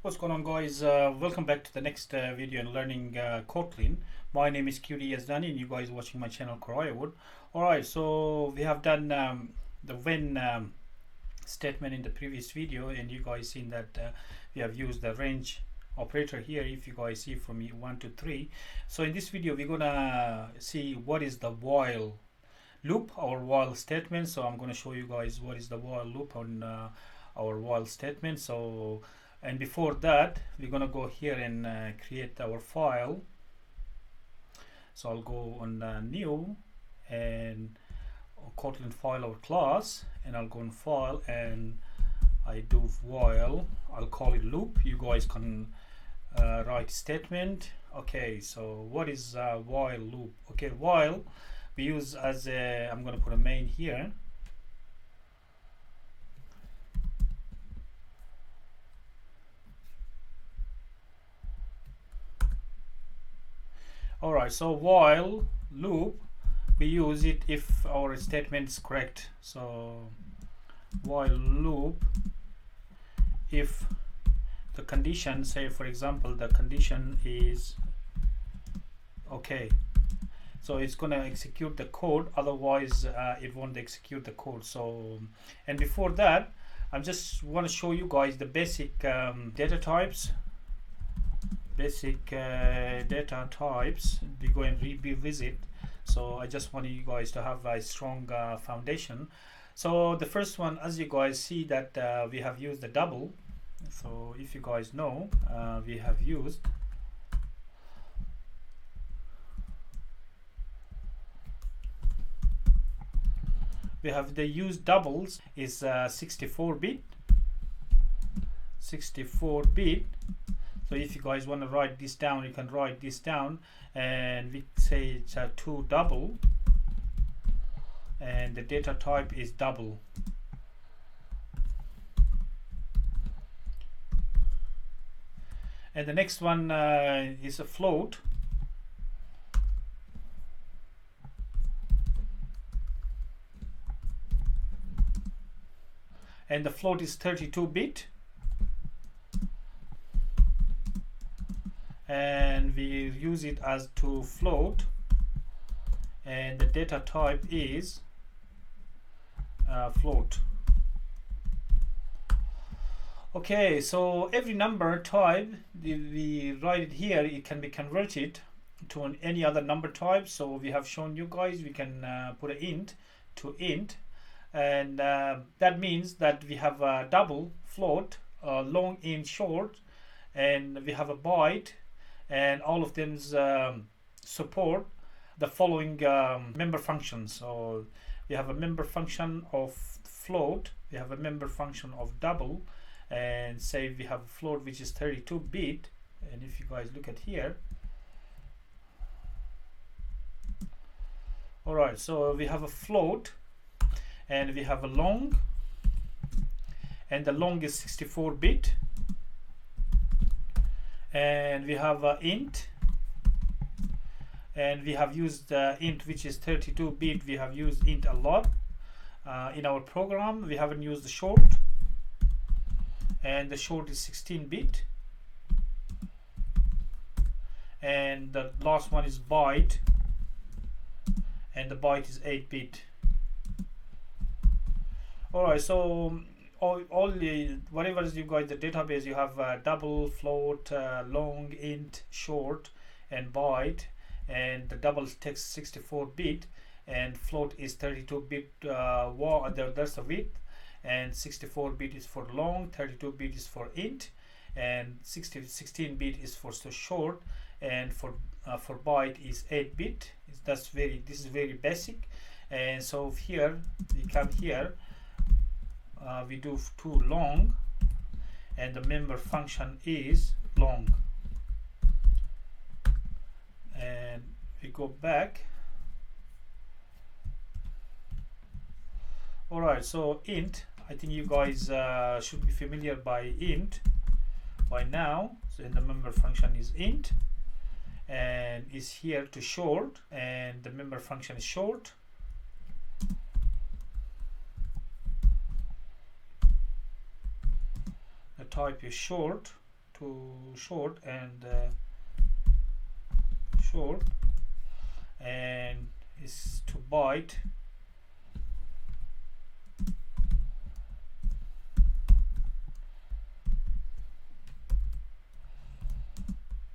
What's going on, guys? Welcome back to the next video in learning Kotlin. My name is QD Yazdani and you guys watching my channel Corio. Alright, so we have done the when statement in the previous video, and you guys seen that we have used the range operator here. If you guys see from 1 to 3, so in this video we're gonna see what is the while loop or while statement. So I'm going to show you guys what is the while loop on our while statement. So, and before that we're going to go here and create our file. So I'll go on new and Kotlin file or class, and I'll go on file and I do while. I'll call it loop. You guys can write statement. Okay, so what is while loop? Okay, while we use as a, I'm going to put a main here. Alright, so while loop we use it if our statement is correct. So while loop, if the condition, say for example the condition is okay, so it's going to execute the code, otherwise it won't execute the code. So, and before that I just want to show you guys the basic data types. Data types we go and revisit. So I just want you guys to have a strong foundation. So the first one, as you guys see that we have used the double. So if you guys know, we have used the used doubles is 64-bit. So if you guys want to write this down, you can write this down, and we say it's a 2 double, and the data type is double. And the next one is a float. And the float is 32-bit. And we use it as to float, and the data type is float. Okay, so every number type we write it here, it can be converted to any other number type. So we have shown you guys we can put an int to int, and that means that we have a double, float, long, int, short, and we have a byte, and all of them support the following member functions. So we have a member function of float, we have a member function of double, and say we have a float which is 32-bit. and if you guys look at here, all right, so we have a float and we have a long, and the long is 64-bit, and we have a int, and we have used int which is 32-bit. We have used int a lot in our program. We haven't used the short, and the short is 16-bit, and the last one is byte, and the byte is 8-bit. all right, so all the whatever is you guys the database, you have double, float, long, int, short, and byte, and the double takes 64-bit, and float is 32-bit. That's the width, and 64-bit is for long, 32-bit is for int, and 16-bit is for short, and for byte is 8-bit. This is very basic. And so here we come here, we do 2 long, and the member function is long, and we go back. all right, so int, I think you guys should be familiar by int by now. So the member function is int, and is here to short, and the member function is short. The type is short to short and is to byte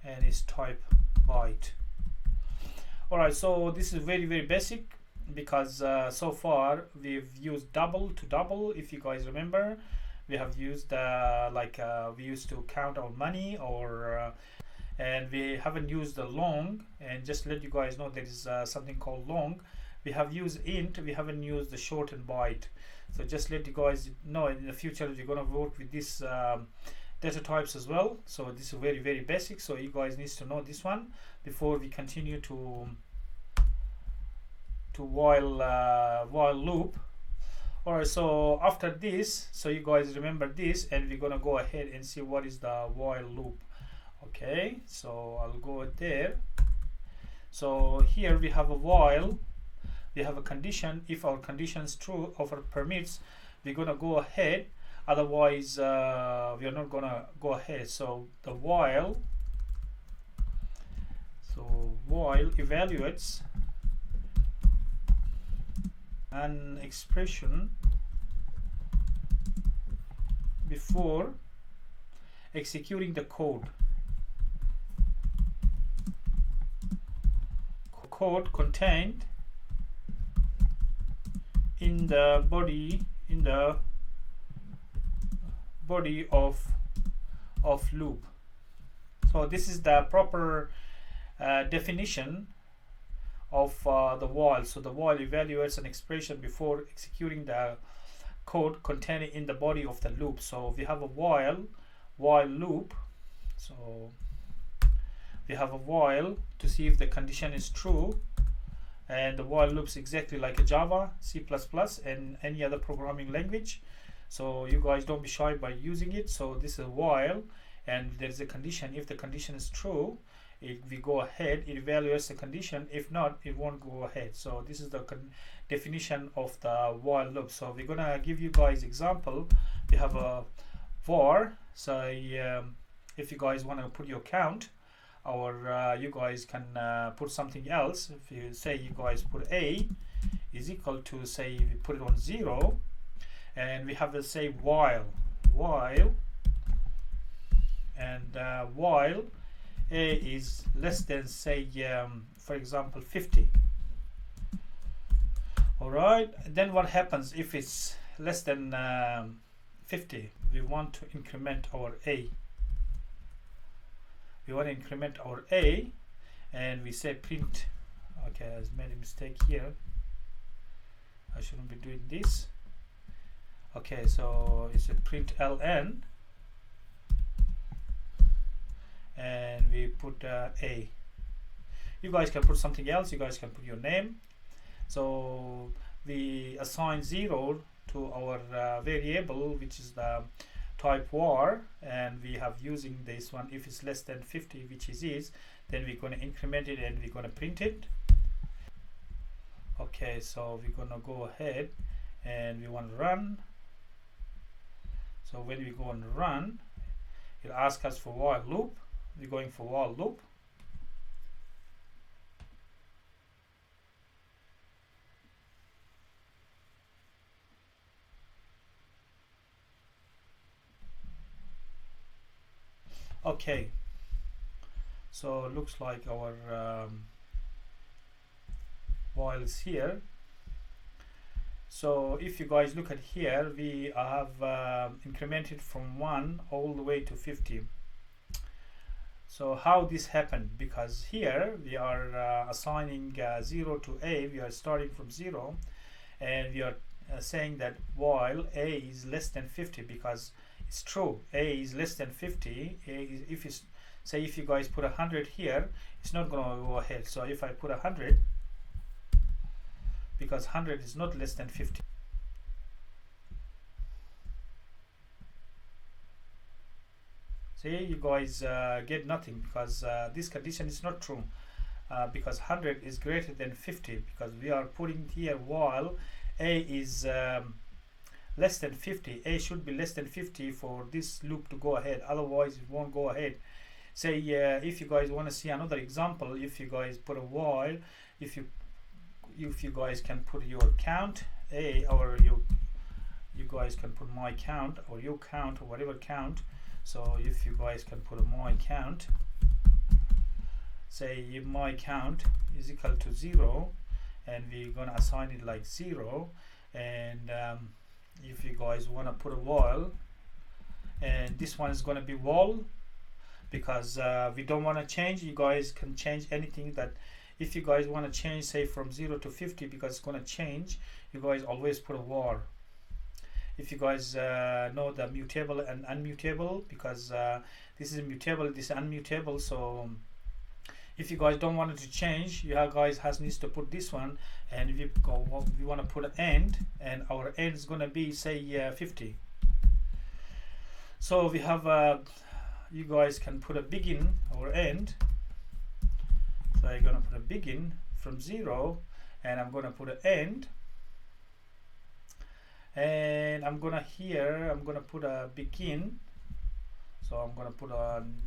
and is type byte. Alright, so this is very basic because so far we've used double to double. If you guys remember, we have used we used to count our money, or and we haven't used the long. And just let you guys know, there is something called long. We have used int, we haven't used the short and byte. So just let you guys know, in the future we're going to work with this data types as well. So this is very basic, so you guys need to know this one before we continue to while loop. Alright, so after this, so you guys remember this, and we're gonna go ahead and see what is the while loop. Okay, so I'll go there. So here we have a while, we have a condition. If our condition is true, of our permits, we're gonna go ahead, otherwise we are not gonna go ahead. So the while evaluates an expression before executing the code contained in the body of loop. So this is the proper definition of the while. So the while evaluates an expression before executing the code contained in the body of the loop. So we have a while loop. So we have a while to see if the condition is true, and the while loops exactly like a Java, C++, and any other programming language. So you guys don't be shy by using it. So this is a while, and there's a condition. If the condition is true, we go ahead, it evaluates the condition. If not, it won't go ahead. So this is the definition of the while loop. So we're gonna give you guys example. We have a var. So if you guys want to put your count, or you guys can put something else. If you say you guys put a is equal to, say we put it on 0, and we have to say while and while a is less than, say for example 50. All right, then what happens if it's less than 50? We want to increment our a. We want to increment our a, and we say print. Okay, I made a mistake here. I shouldn't be doing this. Okay, so it's a print ln, and we put a. You guys can put something else. You guys can put your name. So we assign 0 to our variable, which is the type var, and we have using this one. If it's less than 50, which is, then we're going to increment it and we're going to print it. Okay, so we're going to go ahead and we want to run. So when we go and run, it'll ask us for while loop. We're going for while loop. Okay, so it looks like our while is here. So if you guys look at here, we have incremented from 1 all the way to 50. So how this happened? Because here we are assigning 0 to a. We are starting from 0, and we are saying that while a is less than 50, because it's true, a is less than 50. If it's, say if you guys put 100 here, it's not going to go ahead. So if I put 100, because 100 is not less than 50. See, you guys get nothing, because this condition is not true, because 100 is greater than 50, because we are putting here while a is less than 50. A should be less than 50 for this loop to go ahead, otherwise it won't go ahead. Say if you guys want to see another example, if you guys put a while, if you guys can put your count A, or you guys can put my count or your count or whatever count. So if you guys can put a my count, say if my count is equal to 0, and we're gonna assign it like 0, and if you guys want to put a while, and this one is going to be while, because we don't want to change. You guys can change anything. That if you guys want to change, say from 0 to 50, because it's going to change, you guys always put a while. If you guys know the mutable and unmutable, because this is mutable, this is unmutable. So if you guys don't want it to change, you guys needs to put this one, and we want to put an end, and our end is going to be say 50. So we have you guys can put a begin or end. So I'm going to put a begin from 0, and I'm going to put an end, and I'm going to put a begin. So I'm going to put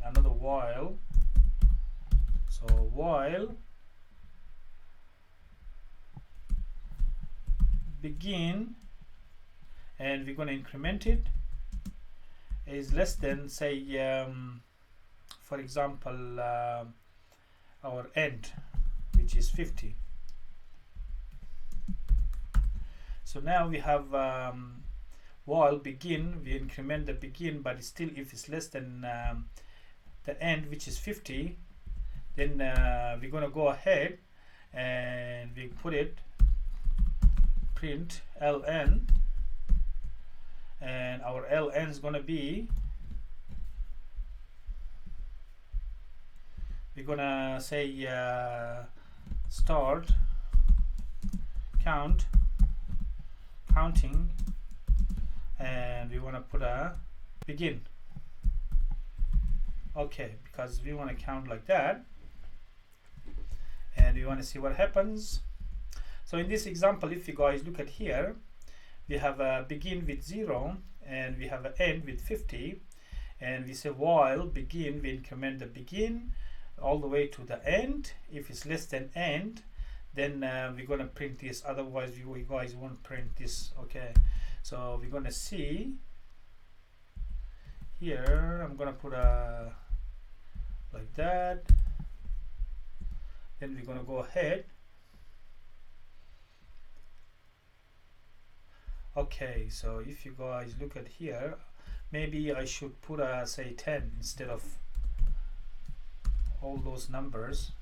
another while. So while begin, and we're going to increment it, is less than, say for example our end, which is 50. So now we have while begin, we increment the begin, but still if it's less than the end, which is 50, then we're going to go ahead and we put it print ln, and our ln is going to be, we're going to say start counting, and we want to put a begin. Okay, because we want to count like that, and we want to see what happens. So in this example, if you guys look at here, we have a begin with 0, and we have an end with 50, and we say while begin, we increment the begin all the way to the end. If it's less than end, then we're going to print this, otherwise you guys won't print this. Okay, so we're going to see here, I'm going to put a like that, then we're going to go ahead. Okay, so if you guys look at here, maybe I should put a say 10 instead of all those numbers.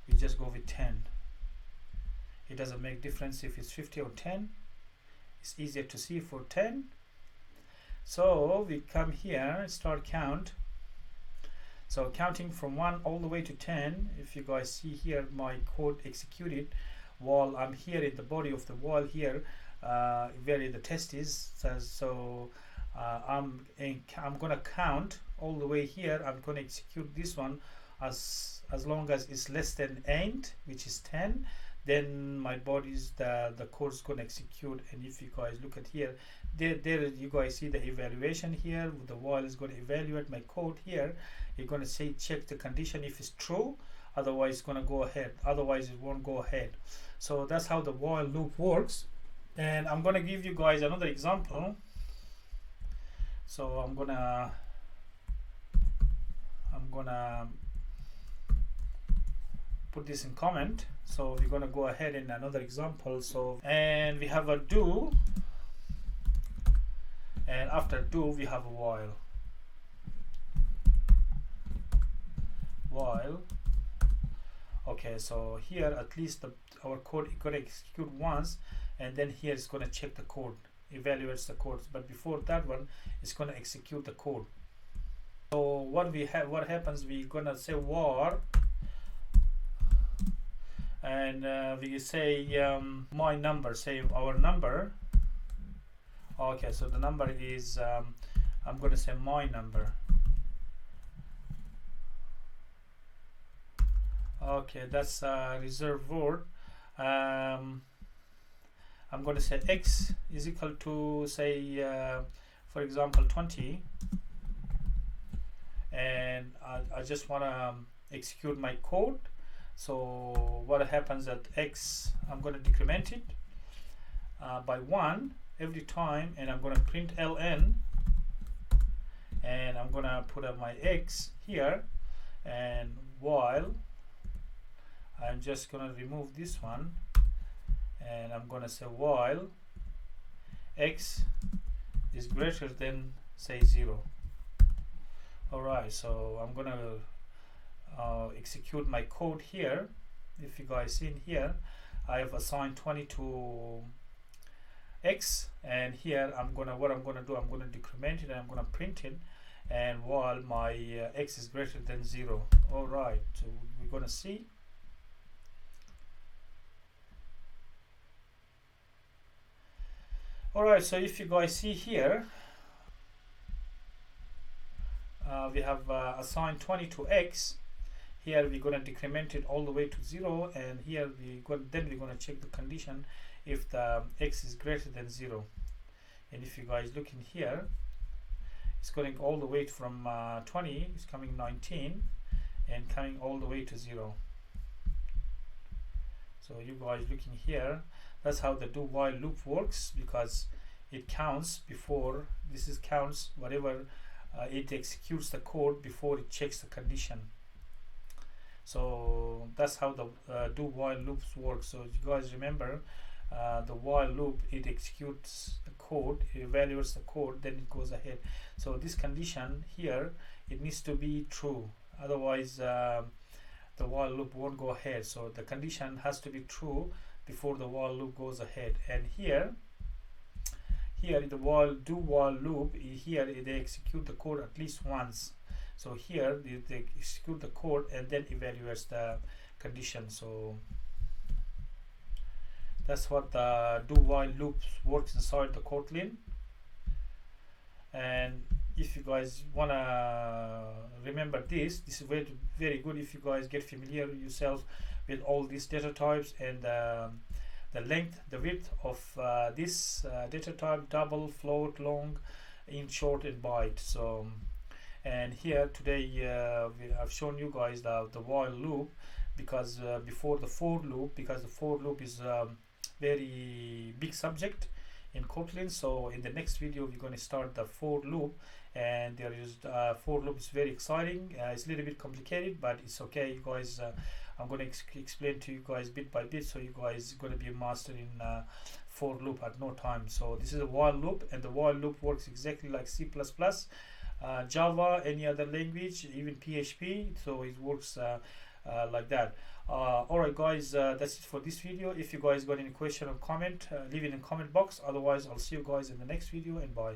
We just go with 10. It doesn't make difference if it's 50 or 10. It's easier to see for 10. So we come here, start count. So counting from 1 all the way to 10. If you guys see here, my code executed while I'm here in the body of the while here, where the test is. So I'm gonna count all the way here. I'm gonna execute this one as long as it's less than end, which is 10. Then my body's the code is gonna execute. And if you guys look at here, there you guys see the evaluation here. The while is going to evaluate my code here. You're going to say check the condition if it's true, otherwise it's going to go ahead, otherwise it won't go ahead. So that's how the while loop works. And I'm going to give you guys another example. So I'm gonna put this in comment. So we're going to go ahead in another example. So, and we have a do, and after do we have a while. Okay, so here at least our code is going to execute once, and then here it's going to check the code, evaluates the code, but before that one it's going to execute the code. So what happens, we're going to say var, and we say my number, say our number. Okay, so the number is I'm going to say my number. Okay, that's a reserved word. I'm going to say x is equal to, say, for example, 20, and I just want to execute my code. So what happens at x, I'm going to decrement it by 1 every time, and I'm going to print ln, and I'm going to put up my x here, and while I'm just going to remove this one, and I'm going to say while x is greater than, say, 0. Alright, so I'm going to execute my code here. If you guys see in here, I have assigned 20 to x, and here I'm gonna decrement it, and I'm gonna print it, and while my x is greater than 0. Alright, so we're gonna see. Alright, so if you guys see here, we have assigned 20 to x. Here we're going to decrement it all the way to 0, and here we're going to check the condition if the x is greater than 0. And if you guys look in here, it's going all the way from 20, it's coming 19, and coming all the way to 0. So you guys looking here, that's how the do while loop works, because it counts before counts whatever it executes the code before it checks the condition. So that's how the do while loops work. So you guys remember, the while loop, it executes the code, it evaluates the code, then it goes ahead. So this condition here, it needs to be true, otherwise the while loop won't go ahead. So the condition has to be true before the while loop goes ahead. And here the do while loop, here they execute the code at least once. So here they execute the code and then evaluates the condition. So that's what the do while loops works inside the Kotlin. And if you guys wanna remember this is very good if you guys get familiar yourself with all these data types, and the length, the width of this data type: double, float, long, int, short, and byte. So, and here today I've shown you guys the while loop, because before the for loop, because the for loop is very big subject in Kotlin. So in the next video we're going to start the for loop, and there is for loop is very exciting. It's a little bit complicated, but it's okay, you guys. I'm going to explain to you guys bit by bit, so you guys going to be a master in for loop at no time. So this is a while loop, and the while loop works exactly like C++, Java, any other language, even PHP. So it works like that. Alright guys, that's it for this video. If you guys got any question or comment, leave it in the comment box. Otherwise, I'll see you guys in the next video, and bye.